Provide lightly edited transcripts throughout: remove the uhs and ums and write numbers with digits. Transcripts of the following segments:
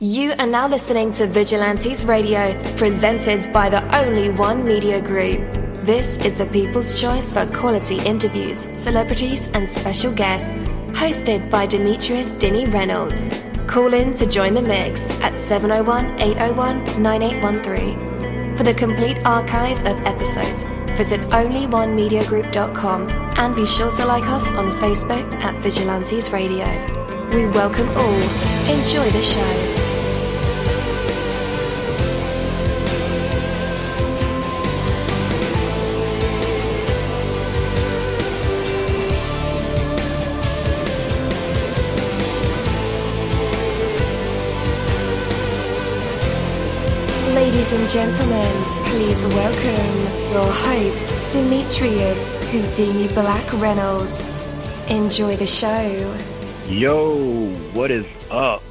You are now listening to Vigilantes Radio, presented by the Only One Media Group. This is the people's choice for quality interviews, celebrities and special guests. Hosted by Demetrius Dini Reynolds. Call in to join the mix at 701-801-9813. For the complete archive of episodes, visit onlyonemediagroup.com and be sure to like us on Facebook at Vigilantes Radio. We welcome all. Enjoy the show. Ladies and gentlemen, please welcome your host, Demetrius Houdini Black Reynolds. Enjoy the show. Yo, what is up?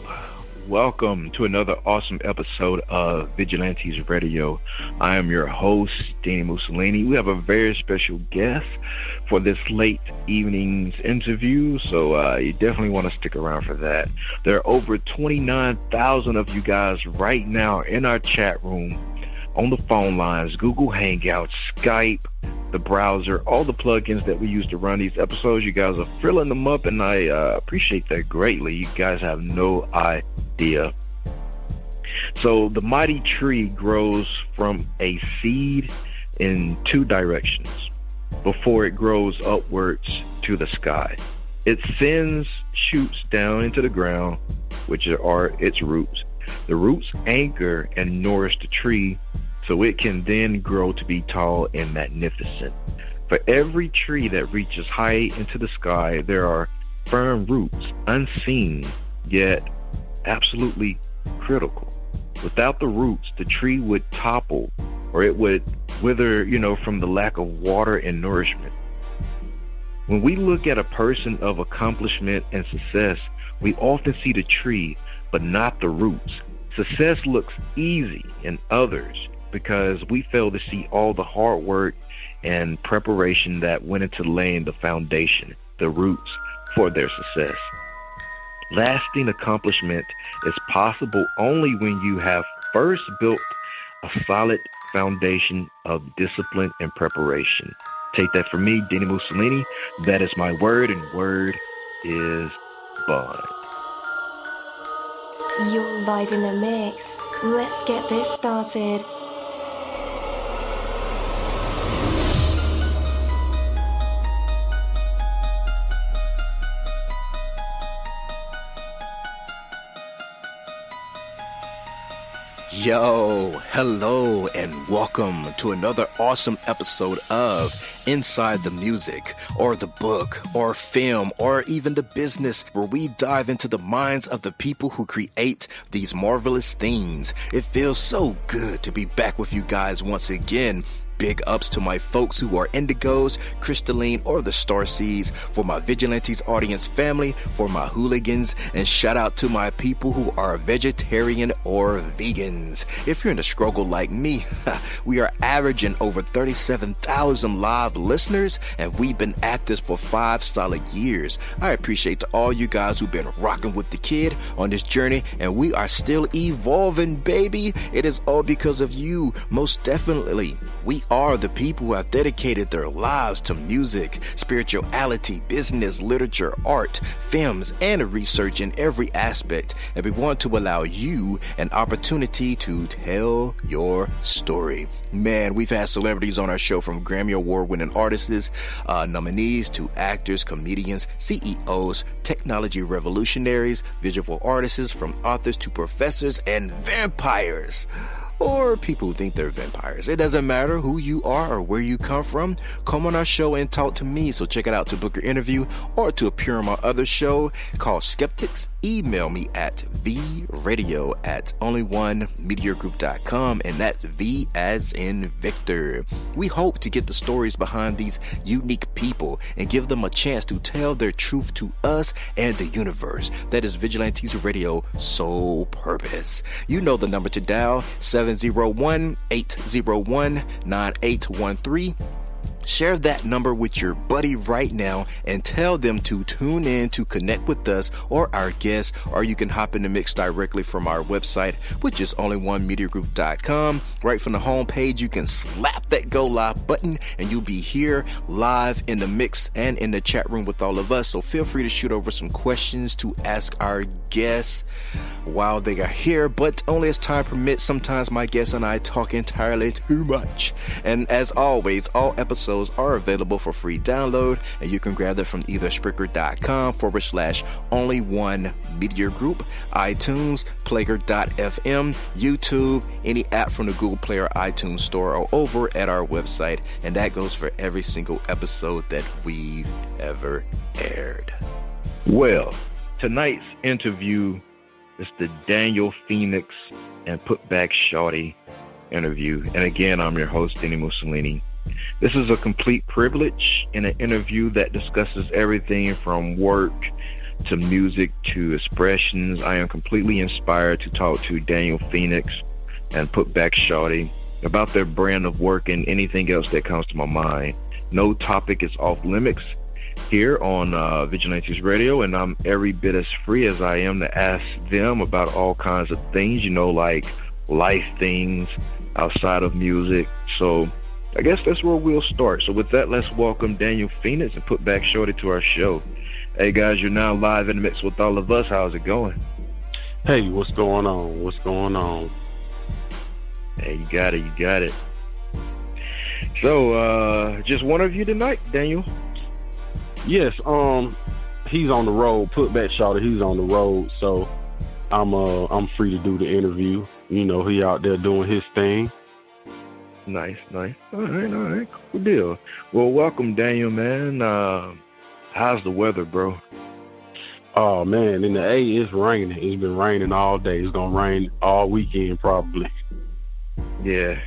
Welcome to another awesome episode of Vigilantes Radio. I am your host, dini-mussolini. We have a very special guest for this late evening's interview, so you definitely want to stick around for that. There are over 29,000 of you guys right now in our chat room, on the phone lines, Google Hangouts, Skype, the browser, all the plugins that we use to run these episodes. You guys are filling them up, and I appreciate that greatly. You guys have no idea. So the mighty tree grows from a seed in two directions before it grows upwards to the sky. It sends shoots down into the ground, which are its roots. The roots anchor and nourish the tree so it can then grow to be tall and magnificent. For every tree that reaches high into the sky, there are firm roots, unseen, yet absolutely critical. Without the roots, the tree would topple, or it would wither, from the lack of water and nourishment. When we look at a person of accomplishment and success, we often see the tree, but not the roots. Success looks easy in others because we fail to see all the hard work and preparation that went into laying the foundation, the roots, for their success. Lasting accomplishment is possible only when you have first built a solid foundation of discipline and preparation. Take that from me, dini-mussolini. That is my word, and word is bond. You're live in the mix. Let's get this started. Yo, hello, and welcome to another awesome episode of Inside the Music, or the book, or film, or even the business, where we dive into the minds of the people who create these marvelous things. It feels so good to be back with you guys once again. Big ups to my folks who are indigos, crystalline, or the starseeds, for my Vigilantes audience family, for my hooligans, and shout out to my people who are vegetarian or vegans. If you're in a struggle like me, we are averaging over 37,000 live listeners, and we've been at this for 5 solid years. I appreciate to all you guys who've been rocking with the kid on this journey, and we are still evolving, baby. It is all because of you, most definitely. We are the people who have dedicated their lives to music, spirituality, business, literature, art, films, and research in every aspect. And we want to allow you an opportunity to tell your story. Man, we've had celebrities on our show, from Grammy Award-winning artists, nominees, to actors, comedians, CEOs, technology revolutionaries, visual artists, from authors to professors, and vampires. Or people who think they're vampires. It doesn't matter who you are or where you come from. Come on our show and talk to me. So check it out to book your interview or to appear on my other show called Skeptics. Email me at vradio@onlyonemediagroup.com, and that's V as in Victor. We hope to get the stories behind these unique people and give them a chance to tell their truth to us and the universe. That is Vigilantes Radio sole purpose. You know the number to dial, 701-801-9813. Share that number with your buddy right now and tell them to tune in to connect with us or our guests, or you can hop in the mix directly from our website, which is onlyonemediagroup.com. Right from the homepage, you can slap that go live button and you'll be here live in the mix and in the chat room with all of us. So feel free to shoot over some questions to ask our guests while they are here, but only as time permits. Sometimes my guests and I talk entirely too much. And as always, all episodes are available for free download, and you can grab them from either Spreaker.com/only one media group, iTunes, Player.fm, YouTube, any app from the Google Play or iTunes store, or over at our website. And that goes for every single episode that we've ever aired. Well, tonight's interview is the Daniel Phoenix and Put-Back-Shawty interview. And again, I'm your host, dini-mussolini. This is a complete privilege in an interview that discusses everything from work to music to expressions. I am completely inspired to talk to Daniel Phoenix and Put-Back-Shawty about their brand of work and anything else that comes to my mind. No topic is off limits here on Vigilantes Radio, and I'm every bit as free as I am to ask them about all kinds of things, like life things outside of music. So I guess that's where we'll start. So with that, let's welcome Daniel Phoenix and Put-Back-Shawty to our show. Hey guys, you're now live in the mix with all of us. How's it going? Hey, what's going on? What's going on? Hey, you got it. So, just one of you tonight, Daniel? Yes, he's on the road. Put-Back-Shawty, he's on the road, so I'm free to do the interview. He out there doing his thing. Nice. All right, cool deal. Well, welcome, Daniel, man. How's the weather, bro? Oh, man, in the A, it's raining. It's been raining all day. It's going to rain all weekend, probably. Yeah.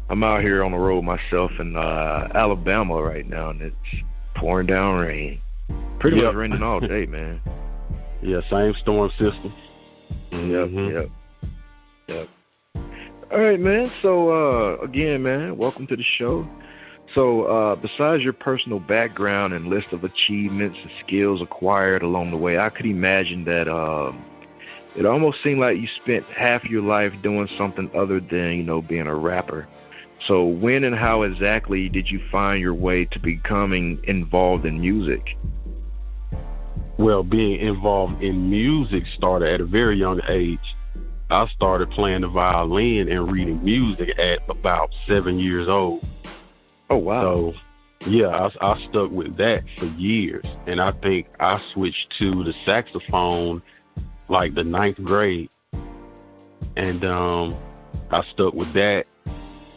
I'm out here on the road myself in Alabama right now, and it's pouring down rain. Pretty much raining all day, man. Yeah, same storm system. Yep. All right, man. So, again, man, welcome to the show. So, besides your personal background and list of achievements and skills acquired along the way, I could imagine that it almost seemed like you spent half your life doing something other than, being a rapper. So, when and how exactly did you find your way to becoming involved in music? Well, being involved in music started at a very young age. I started playing the violin and reading music at about 7 years old. Oh, wow. So, yeah, I stuck with that for years. And I think I switched to the saxophone like the 9th grade. And I stuck with that.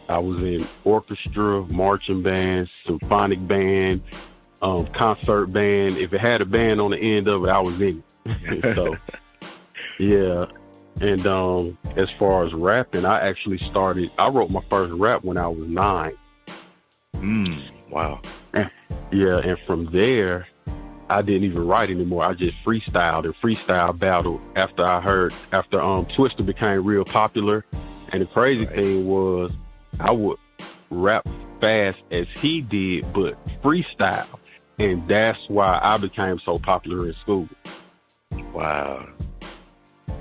I was in orchestra, marching band, symphonic band, concert band. If it had a band on the end of it, I was in it. So, yeah. And as far as rapping, I wrote my first rap when I was 9. Wow. And from there, I didn't even write anymore. I just freestyled and freestyle battled after Twister became real popular. And the crazy thing was I would rap fast as he did, but freestyle. And that's why I became so popular in school. Wow.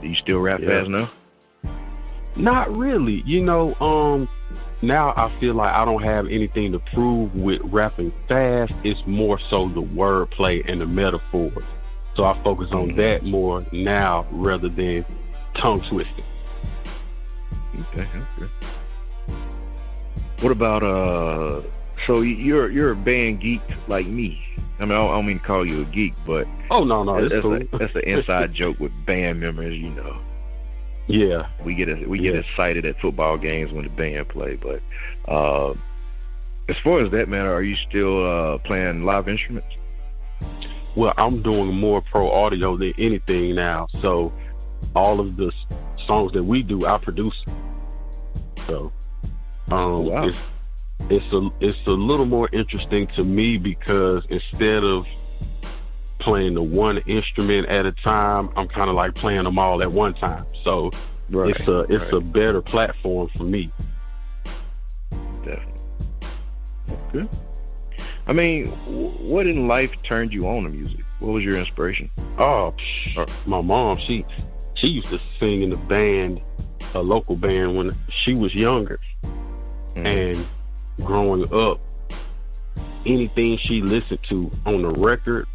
Do you still rap fast now? Not really. Now I feel like I don't have anything to prove with rapping fast. It's more so the wordplay and the metaphors. So I focus on that more now rather than tongue twisting. Okay. What about so you're a band geek like me? I mean, I don't mean to call you a geek, but no, it's cool. That's an inside joke with band members, Yeah, we get excited at football games when the band play. But as far as that matter, are you still playing live instruments? Well, I'm doing more pro audio than anything now. So all of the songs that we do, I produce. So wow. It's a little more interesting to me because instead of playing the one instrument at a time, I'm kind of like playing them all at one time. So it's a better platform for me. Definitely. Okay. I mean, what in life turned you on to music? What was your inspiration? Oh, my mom, she used to sing in the band, a local band, when she was younger. Mm-hmm. And growing up, anything she listened to on the record,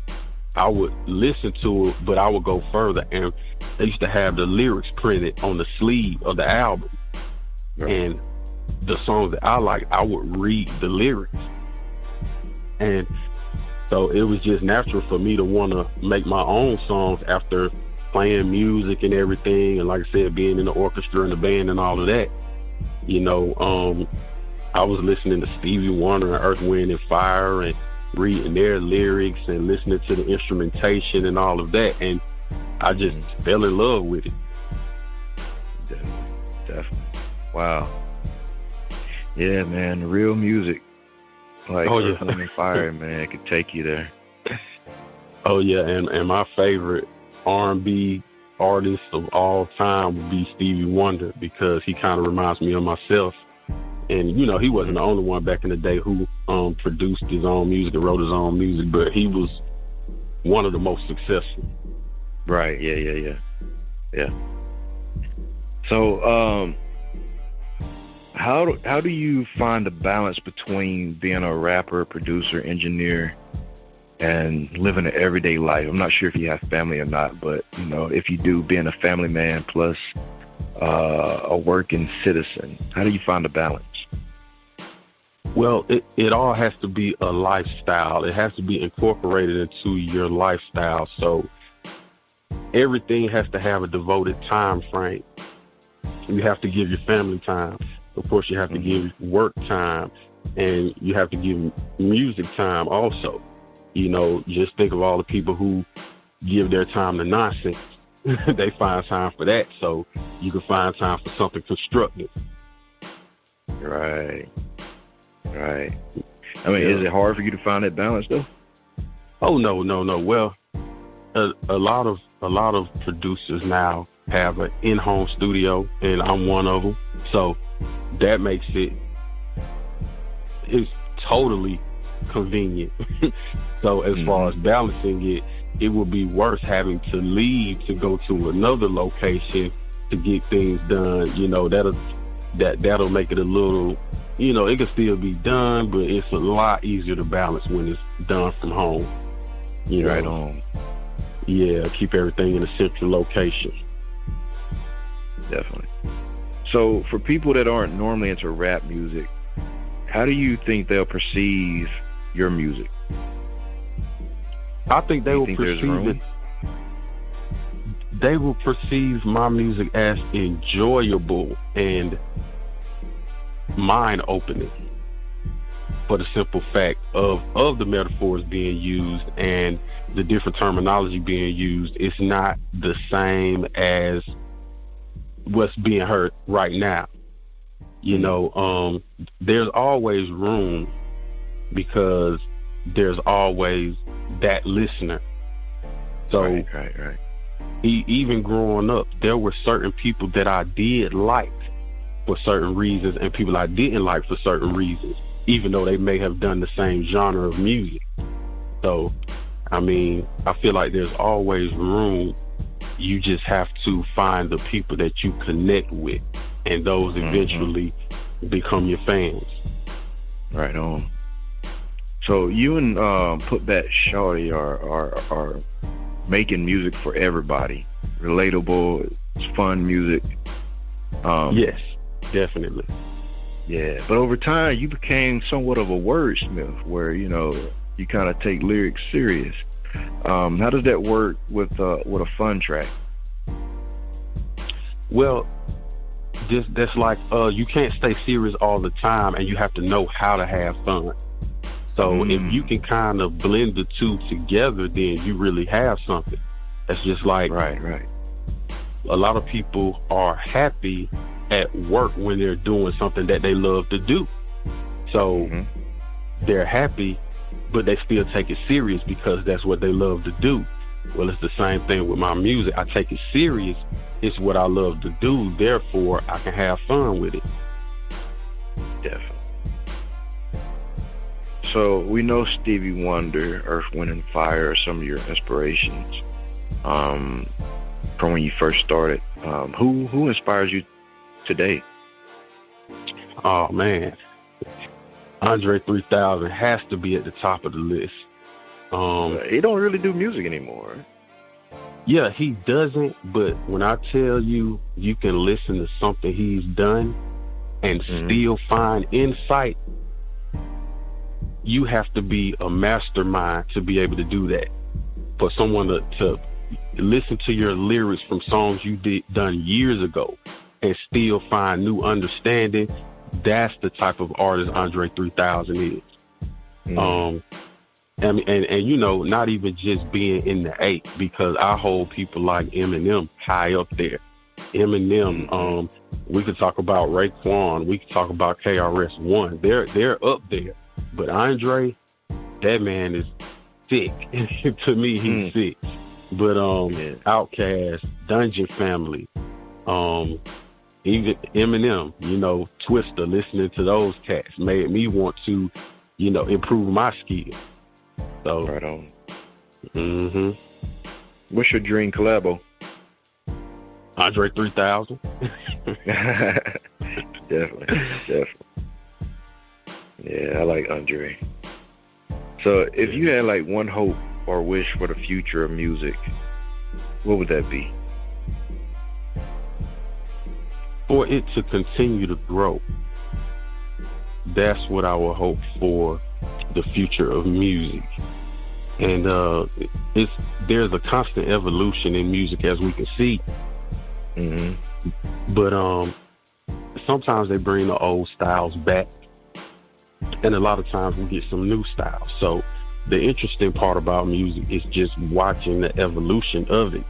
I would listen to it, but I would go further. And they used to have the lyrics printed on the sleeve of the album. Right. And the songs that I liked, I would read the lyrics. And so it was just natural for me to want to make my own songs after playing music and everything. And like I said, being in the orchestra and the band and all of that, you know, I was listening to Stevie Wonder and Earth, Wind and Fire and reading their lyrics and listening to the instrumentation and all of that. And I just fell in love with it. Definitely. Wow. Yeah, man, real music. Like Earth, Wind and Fire, man, it could take you there. Oh, yeah, and my favorite R&B artist of all time would be Stevie Wonder, because he kind of reminds me of myself. And, you know, he wasn't the only one back in the day who produced his own music and wrote his own music, but he was one of the most successful. Right, yeah. So, how do you find the balance between being a rapper, producer, engineer, and living an everyday life? I'm not sure if you have family or not, but, you know, if you do, being a family man plus a working citizen, how do you find the balance? Well, it all has to be a lifestyle. It has to be incorporated into your lifestyle. So everything has to have a devoted time frame. You have to give your family time. Of course, you have to give work time, and you have to give music time also. You know, just think of all the people who give their time to nonsense. They find time for that, so you can find time for something constructive. Right. I mean, is it hard for you to find that balance, though? Oh, no. Well, a lot of producers now have an in-home studio, and I'm one of them. So that makes it's totally convenient. So as far as balancing it, it would be worse having to leave to go to another location to get things done. You know, that'll make it a little, you know, it can still be done, but it's a lot easier to balance when it's done from home. You know? Right on. Yeah, keep everything in a central location. Definitely. So for people that aren't normally into rap music, how do you think they'll perceive your music? I think they will perceive my music as enjoyable and mind-opening, for the simple fact of the metaphors being used and the different terminology being used. It's not the same as what's being heard right now. You know, there's always room, because there's always that listener. So right. Even growing up, there were certain people that I did like for certain reasons, and people I didn't like for certain reasons, even though they may have done the same genre of music. So, I mean, I feel like there's always room. You just have to find the people that you connect with, and those eventually become your fans. Right on. So you and put-back-shawty are making music for everybody. Relatable, it's fun music. Yes, definitely. Yeah, but over time you became somewhat of a wordsmith, where, you know, you kind of take lyrics serious. How does that work with a fun track? Well, that's like you can't stay serious all the time, and you have to know how to have fun. So if you can kind of blend the two together, then you really have something. That's just like right. A lot of people are happy at work when they're doing something that they love to do. So they're happy, but they still take it serious because that's what they love to do. Well, it's the same thing with my music. I take it serious. It's what I love to do. Therefore, I can have fun with it. Definitely. So we know Stevie Wonder, Earth, Wind, and Fire are some of your inspirations from when you first started. Who inspires you today? Oh, man. Andre 3000 has to be at the top of the list. He don't really do music anymore. Yeah, he doesn't, but when I tell you, you can listen to something he's done and still find insight, you have to be a mastermind to be able to do that. For someone to listen to your lyrics from songs you done years ago and still find new understanding, that's the type of artist Andre 3000 is. And you know, not even just being in the 8, because I hold people like Eminem high up there. Eminem, we could talk about Raekwon, we could talk about KRS-One. They're up there. But Andre, that man is sick. To me, he's sick. But Outkast, Dungeon Family, even Eminem, you know, Twista, listening to those cats made me want to, you know, improve my skills. So, right on. What's your dream collabo? Andre 3000. Definitely. Yeah, I like Andre. So, if you had like one hope or wish for the future of music, what would that be? For it to continue to grow. That's what I would hope for the future of music. And there's a constant evolution in music, as we can see. But sometimes they bring the old styles back, and a lot of times we get some new styles. So the interesting part about music is just watching the evolution of it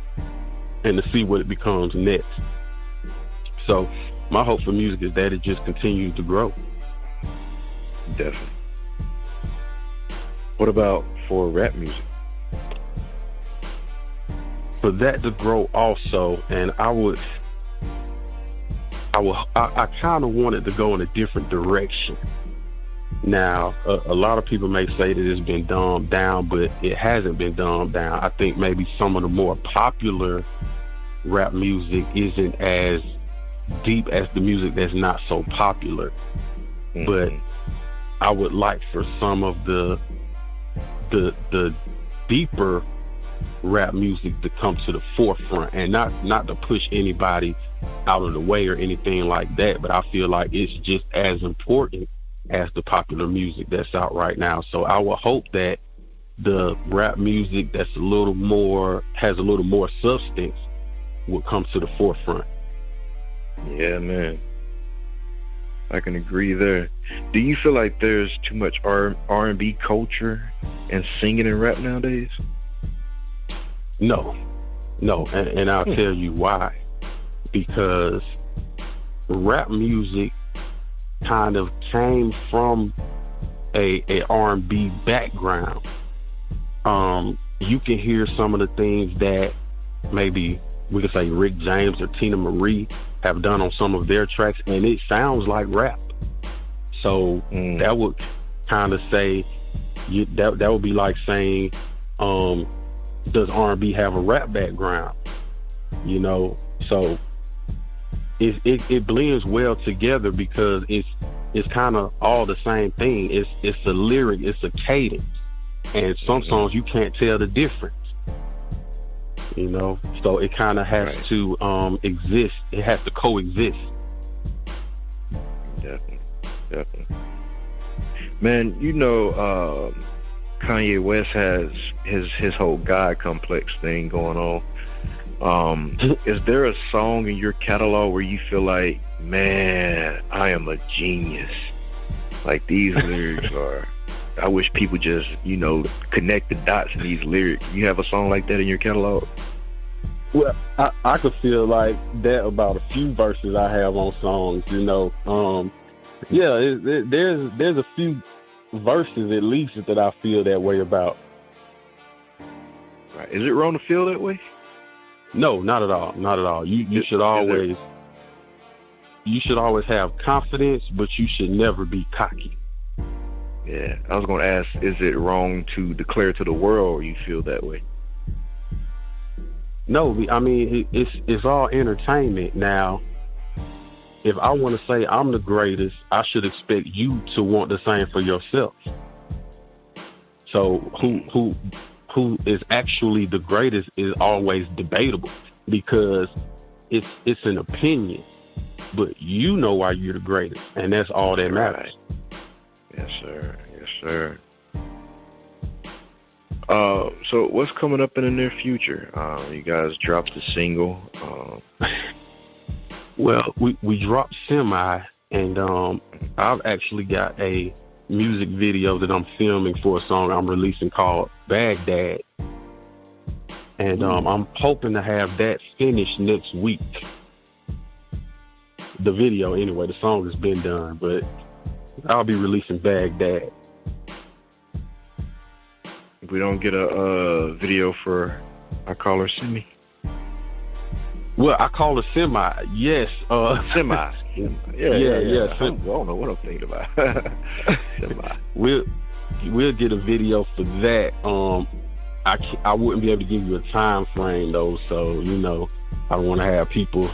and to see what it becomes next. So my hope for music is that it just continues to grow. Definitely. What about for rap music? For that to grow also, and I kind of wanted to go in a different direction. Now, a lot of people may say that it's been dumbed down, but it hasn't been dumbed down. I think maybe some of the more popular rap music isn't as deep as the music that's not so popular. But I would like for some of the deeper rap music to come to the forefront, and not to push anybody out of the way or anything like that, but I feel like it's just as important as the popular music that's out right now. So I would hope that the rap music that's has a little more substance will come to the forefront. Yeah, man, I can agree there. Do you feel like there's too much R&B culture and singing and rap nowadays? No, and I'll tell you why. Because rap music kind of came from a R&B background. You can hear some of the things that maybe we could say Rick James or Tina Marie have done on some of their tracks, and it sounds like rap. So that would kind of say that would be like saying, does R&B have a rap background? You know, so it blends well together because it's kind of all the same thing. It's a lyric, it's a cadence, and some songs you can't tell the difference. You know, so it kind of has to exist. It has to coexist. Definitely. Man, you know, Kanye West has his whole God complex thing going on. Is there a song in your catalog where you feel like, man, I am a genius? Like, these lyrics are, I wish people just, you know, connect the dots in these lyrics. You have a song like that in your catalog? Well, I could feel like that about a few verses I have on songs, you know. There's a few verses at least that I feel that way about. Right. Is it wrong to feel that way? No, not at all. You should always have confidence, but you should never be cocky. Yeah, I was going to ask, is it wrong to declare to the world, or you feel that way? No, I mean, it's all entertainment. Now, if I want to say I'm the greatest, I should expect you to want the same for yourself. So who is actually the greatest is always debatable, because it's an opinion, but you know why you're the greatest, and that's all that matters. Yes, sir. Yes, sir. So what's coming up in the near future? You guys dropped the single. Well, we dropped Semi, and I've actually got a music video that I'm filming for a song I'm releasing called Baghdad. And I'm hoping to have that finished next week. The video, anyway, the song has been done, but I'll be releasing Baghdad. If we don't get a video for I Call Her Semi. Well, I call her Semi. Yes. Semi. Yeah. I don't know what I'm thinking about. Semi. We'll get a video for that. I wouldn't be able to give you a time frame though, so I don't want to have people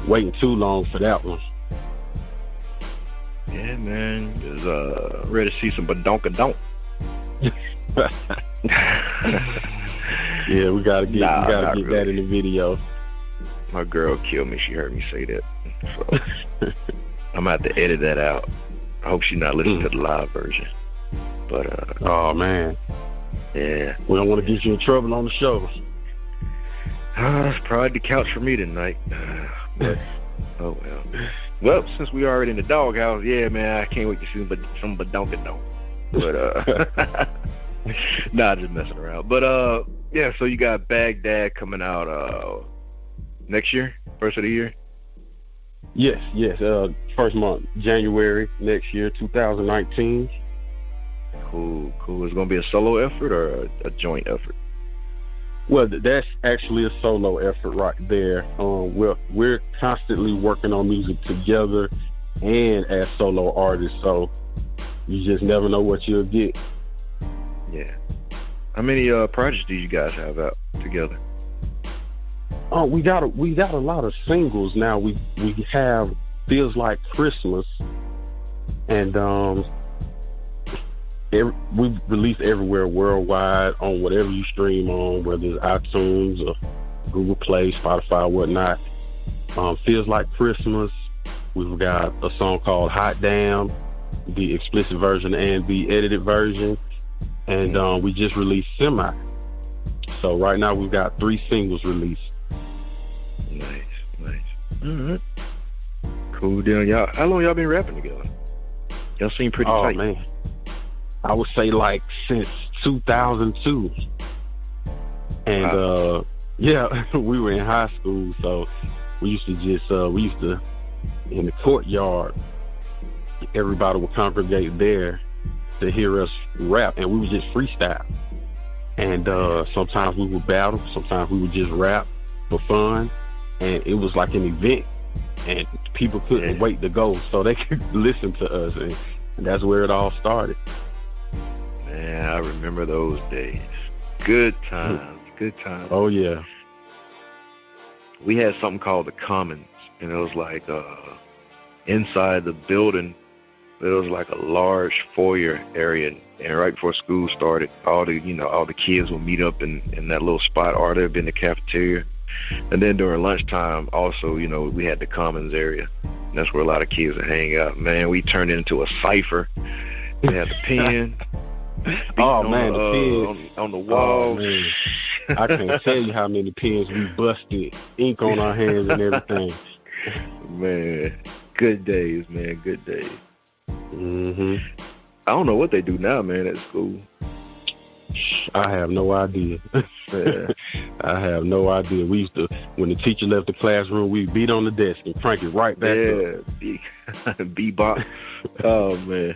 waiting too long for that one. Yeah, man. Just ready to see some badonkadonk. Yeah, we gotta get that in the video. My girl killed me. She heard me say that, so I'm gonna have to edit that out. I hope she's not listening to the live version. But oh man, yeah, we don't want to get you in trouble on the show. It's probably the couch for me tonight. But oh well. Well, since we already in the doghouse, yeah, man, I can't wait to see some badonkadonk. But nah, just messing around. But yeah, so you got Baghdad coming out next year, first of the year. Yes. First month, January next year, 2019. Cool. It's gonna be a solo effort or a joint effort? Well, that's actually a solo effort right there. We're constantly working on music together and as solo artists, so you just never know what you'll get. Yeah. How many projects do you guys have out together? Oh, we got a lot of singles now. We have Feels Like Christmas, and we've released everywhere worldwide on whatever you stream on, whether it's iTunes or GooglePlay, Spotify, whatnot. Feels Like Christmas. We've got a song called Hot Damn, the explicit version and the edited version, and we just released Semi. So right now we've got 3 singles released. Nice. All right. Cool deal. Y'all, how long y'all been rapping together? Y'all seem pretty tight. Man. I would say like since 2002. And wow. Yeah, we were in high school, so we used to in the courtyard, everybody would congregate there to hear us rap, and we would just freestyle. And sometimes we would battle, sometimes we would just rap for fun, and it was like an event, and people couldn't wait to go so they could listen to us, and that's where it all started. Man, I remember those days. Good times. Oh yeah. We had something called the Commons, and it was like inside the building. It was like a large foyer area, and right before school started, all the kids would meet up in that little spot, or there'd be in the cafeteria. And then during lunchtime, also, we had the Commons area, and that's where a lot of kids would hang out. Man, we turned it into a cipher. We had the pen. Oh man, the pens on the wall. Oh, man. I can't tell you how many pens we busted, ink on our hands and everything. Man, good days, man, good days. Mm-hmm. I don't know what they do now, man, at school. I have no idea. Yeah. I have no idea. We used to, when the teacher left the classroom, we'd beat on the desk and crank it right back up. Yeah, bebop. Oh man,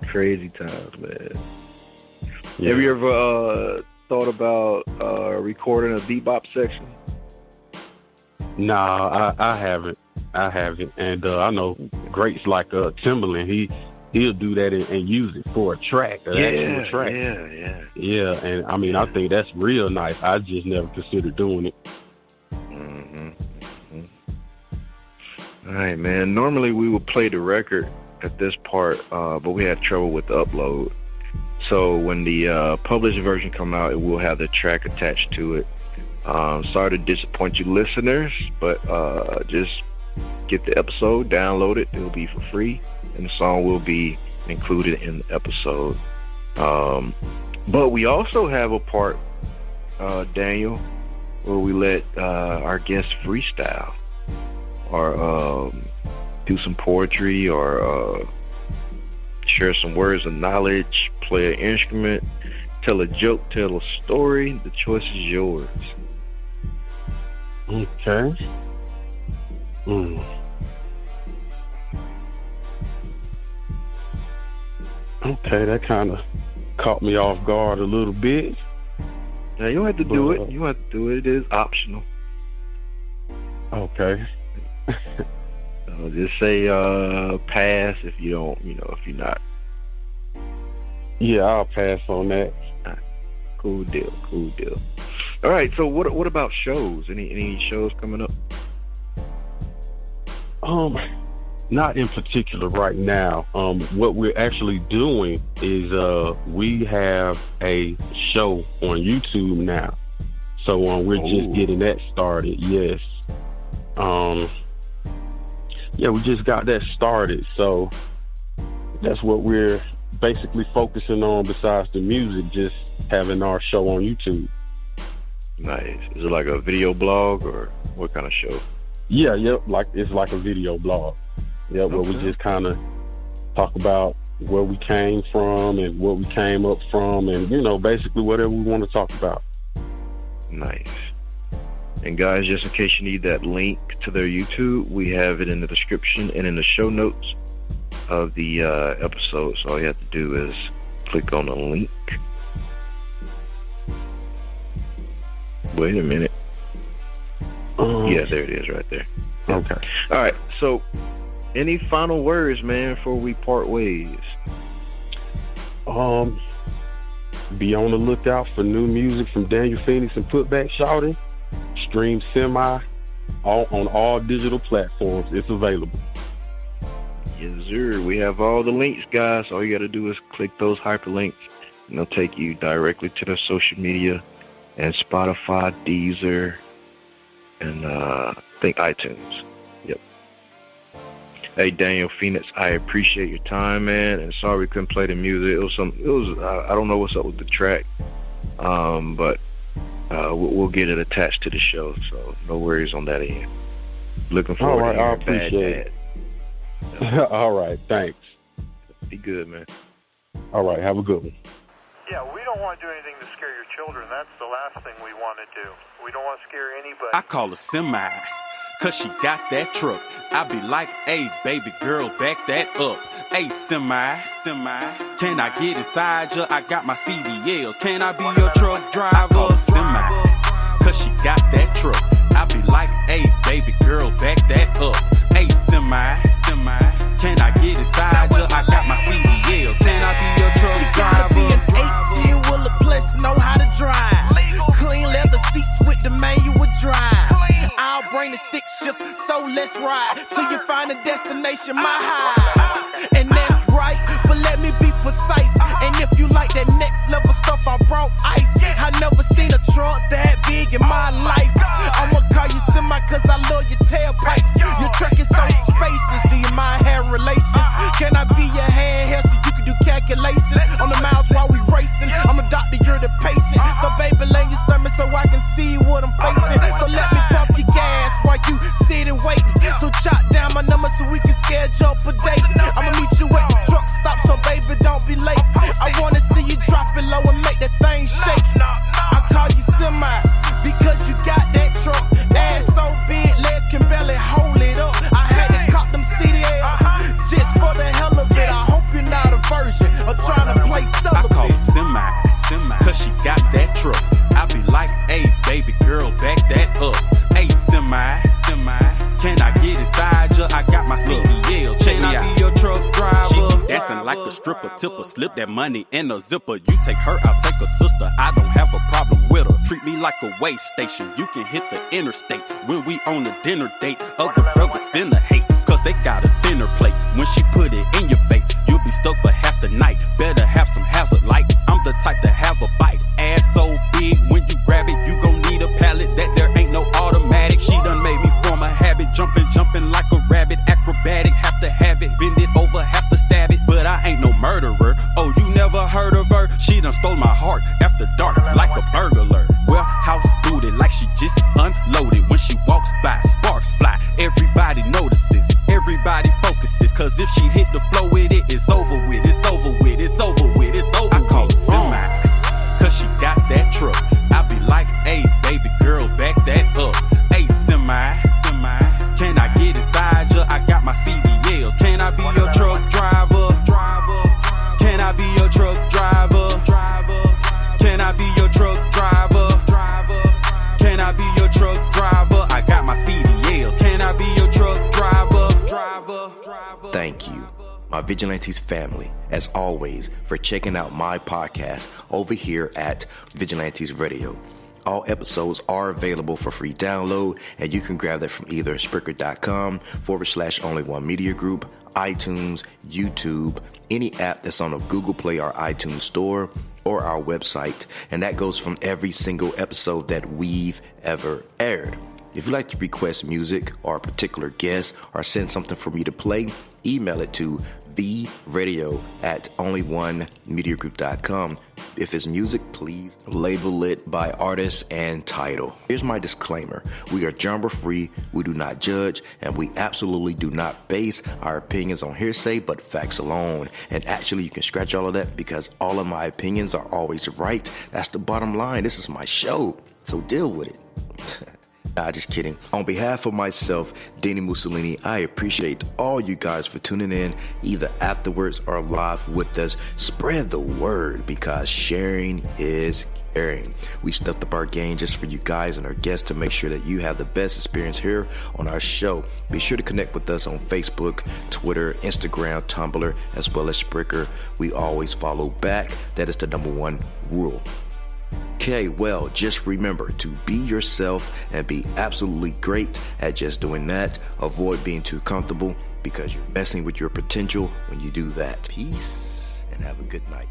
crazy times, man. Yeah. Have you ever thought about recording a bebop section? Nah, I haven't. And I know greats like Timbaland. he'll do that and use it for a track, an actual track. Yeah, and I mean, I think that's real nice. I just never considered doing it. All right, man. Normally we would play the record at this part, but we had trouble with the upload. So when the published version come out, it will have the track attached to it. Sorry to disappoint you listeners, but just get the episode, download it. It'll be for free, and the song will be included in the episode. But we also have a part, Daniel, where we let our guests freestyle or do some poetry or share some words of knowledge, play an instrument, tell a joke, tell a story. The choice is yours. Okay. Okay, that kind of caught me off guard a little bit. Now, you don't have to do it. You don't have to do it. It is optional. Okay. Just say pass if you don't, if you're not. Yeah, I'll pass on that. Cool deal. All right, so what about shows? Any shows coming up? Not in particular right now. What we're actually doing is we have a show on YouTube now. So we're just getting that started. Yes. Yeah, we just got that started. So that's what we're basically focusing on besides the music, just having our show on YouTube. Nice. Is it like a video blog or what kind of show? Yeah, it's like a video blog. Yeah, where we just kind of talk about where we came from and what we came up from and, basically whatever we want to talk about. Nice. And guys, just in case you need that link to their YouTube, we have it in the description and in the show notes of the episode. So all you have to do is click on the link. Wait a minute. Yeah, there it is right there. Okay. All right. So any final words, man, before we part ways? Be on the lookout for new music from Daniel Phoenix and Put-Back-Shawty. Stream Semi on all digital platforms. It's available. Yes, sir. We have all the links, guys. All you got to do is click those hyperlinks, and they'll take you directly to their social media and Spotify, Deezer, and I think iTunes. Yep. Hey, Daniel Phoenix, I appreciate your time, man, and sorry we couldn't play the music. I don't know what's up with the track, but we'll get it attached to the show, so no worries on that end. Looking forward to hearing I appreciate it. All right, thanks. Be good, man. All right, have a good one. Yeah, we don't want to do anything to scare your children. That's the last thing we want to do. We don't want to scare anybody. I call her Semi, cause she got that truck. I be like, hey, baby girl, back that up. Hey, Semi, can I get inside ya? I got my CDLs. Can I be your truck driver? Semi, cause she got that truck. I be like, hey, baby girl, back that up. Hey, Semi, can I get inside ya? I got my CDLs. Can I be your truck she driver? Gotta be an 18-wheeler plus know how to drive. Clean leather seats with the manual drive. I'll bring the stick shift, so let's ride till you find a destination, my house. And that's right, but let me be precise. And if you like that next level stuff, I brought ice. I never seen a truck that big in my life. I'ma call you Semi cause I love your tailpipes. Your truck is so spacious, do you mind having relations? Can I be your handheld so you can do calculations on the miles while we racing? I'm a doctor, you're the patient. So baby, lay your stomach so I can see what I'm facing. So let me pump your gas while you sit and wait. So jot down my number so we can schedule a date. I'ma meet you at the truck stop, so baby, don't be late. I wanna see you drop it low and make that thing shake. I call you Semi because you got that truck. Ass so big, legs can barely hold it up. I had to cop them CDLs just for the hell of it. I hope you're not a virgin or trying to play celibate. I call her Semi, cause she got that truck. I be like, hey, baby girl, back that up. Hey, Semi, can I get inside ya? I got my CDL. Can I be your like a stripper tipper. Slip that money in a zipper. You take her, I'll take a sister. I don't have a problem with her. Treat me like a way station. You can hit the interstate when we on a dinner date. Other brothers finna hate, cause they got a thinner plate. When she put it in your face, you'll be stuck for half the night. Better have some hazard lights. I'm the type to have a bite. Ass so big, when you grab it, you gon' need a pallet. That there ain't no automatic. She done made me form a habit. Jumping like a rabbit. Acrobatic, have to have it. Bend it over, have to stab it. But I ain't no murderer. Oh, you never heard of her? She done stole my heart after dark like a burglar. Warehouse booty like she just unloaded. When she walks by, sparks fly. Everybody notices, everybody focuses. Cause if she hit the flow with it, it's over with, it's over with, it's over with, it's over with. I call her semi, cause she got that truck. I be like, hey, baby girl, back that up. Hey, semi, can I get inside ya? I got my CDLs. Can I be your truck driver? Can I be your truck driver? Can I be your truck driver? Can I be your truck driver? I got my CDLs. Can I be your truck driver? Thank you, my Vigilantes family, as always, for checking out my podcast over here at Vigilantes Radio. All episodes are available for free download, and you can grab that from either Spreaker.com/only1mediagroup, iTunes, YouTube, any app that's on the GooglePlay or iTunes store, or our website. And that goes from every single episode that we've ever aired. If you'd like to request music or a particular guest or send something for me to play, email it to vradio@only1mediagroup.com. If it's music, please label it by artist and title. Here's my disclaimer. We are genre free, we do not judge, and we absolutely do not base our opinions on hearsay but facts alone. And actually, you can scratch all of that because all of my opinions are always right. That's the bottom line. This is my show, so deal with it. Nah, just kidding. On behalf of myself, Dini-Mussolini, I appreciate all you guys for tuning in, either afterwards or live with us. Spread the word because sharing is caring. We stepped up our game just for you guys and our guests to make sure that you have the best experience here on our show. Be sure to connect with us on Facebook, Twitter, Instagram, Tumblr, as well as Spreaker. We always follow back. That is the number one rule. Okay, well, just remember to be yourself and be absolutely great at just doing that. Avoid being too comfortable because you're messing with your potential when you do that. Peace and have a good night.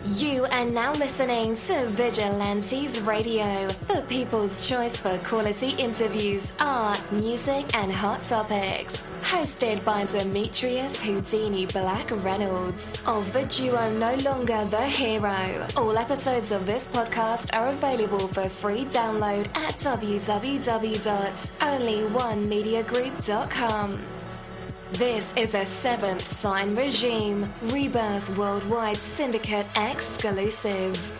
You are now listening to Vigilantes Radio, the people's choice for quality interviews, art, music, and hot topics. Hosted by Demetrius Houdini Black Reynolds of the duo No Longer the Hero. All episodes of this podcast are available for free download at www.only1mediagroup.com. This is a Seventh Sign Regime Rebirth Worldwide Syndicate exclusive.